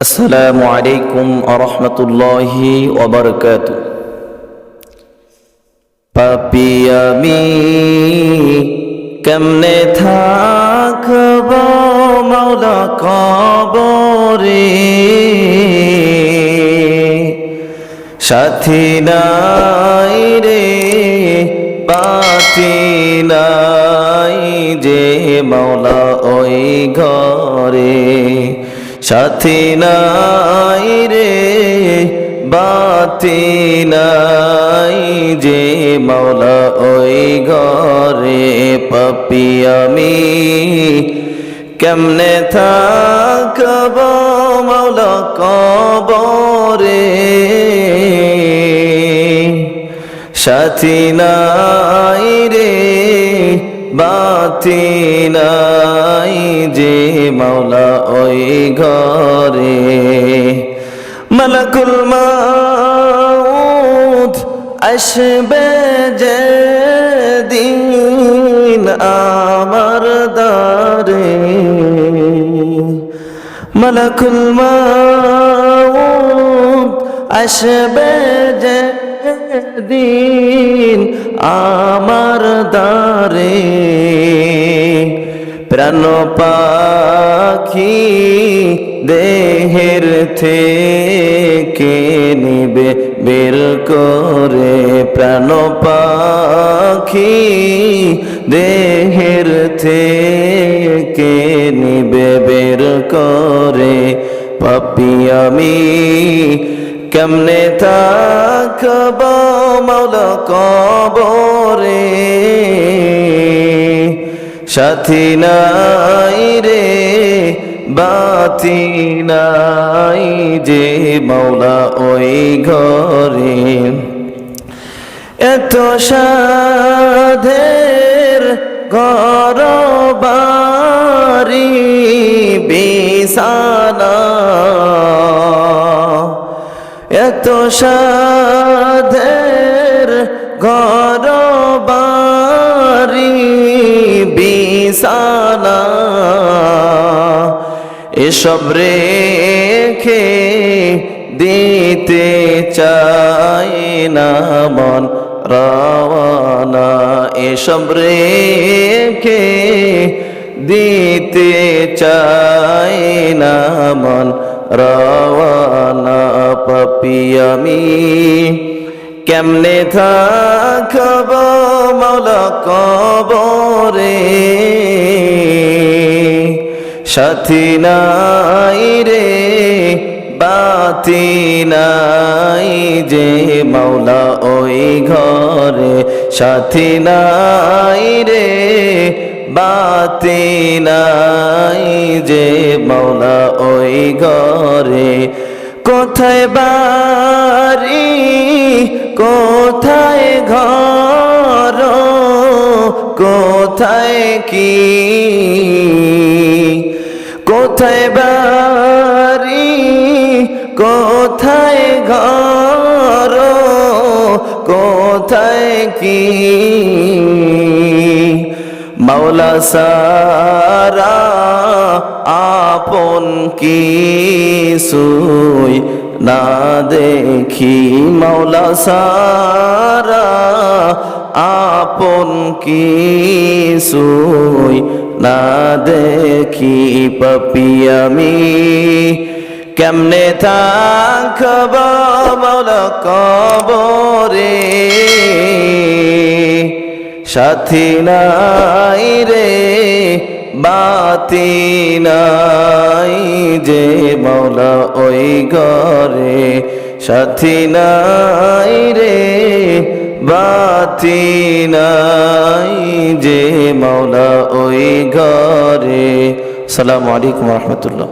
আসসালামু আলাইকুম ওয়া রাহমাতুল্লাহি ওয়া বারাকাতুহু। পাপী আমি কেমনে থাকব মাওলা কবরে, সাথী নাই রে বাতি নাই যে মাওলা ওই ঘরে, সাথী নাই রে বাতি নাই যে মাওলা ওই ঘরে। পাপী আমি কেমনে থাকব মাওলা কবরে, সাথী নাই রে বাতি নাই যে মাওলা ওই ঘরে। মালাকুল মাউত আসবে যে দিন আমার দ্বারে, মালাকুল মাউত আসবে যে দিন আমার দ্বারে। প্রাণ পাখি দেহের থেকে নিবে বের করে, প্রাণ পাখি দেহের থেকে নিবে বের করে। পাপী আমি কেমনে থাকব মাওলা কবরে, সাথী নাই রে বাতি নাই যে মাওলা ওই ঘরে। এত সাধের ঘর বাড়ি বিছানা, এত সাধের ঘর বাড়ি বিছানা, এসব রেখে দিতে চাই না মন রওয়ানা, এসব রেখে দিতে চাই না মন রওয়ানা। পাপী আমি কেমনে থাকব মাওলা কবরে, সাথী নাই রে বাতি নাই যে মাওলা ওই ঘরে, সাথী নাই রে বাতি নাই যে মাওলা ওই ঘরে। কোথায় বাড়ি কোথায় ঘর কোথায় কি, কোথায় বাড়ি কোথায় ঘর কোথায় কি, মাওলা সারা আপন কিছুই না দেখি, মাওলা সারা আপন কিছুই না দেখি। পাপী আমি কেমনে থাকব মাওলা কবরে, সাথী নাই রে বাতি নাই যে মাওলা ওই ঘরে, সাথী নাই রে বাতি নাই যে মাওলা ওই ঘরে। আসসালামু আলাইকুম ওয়া রাহমাতুল্লাহ।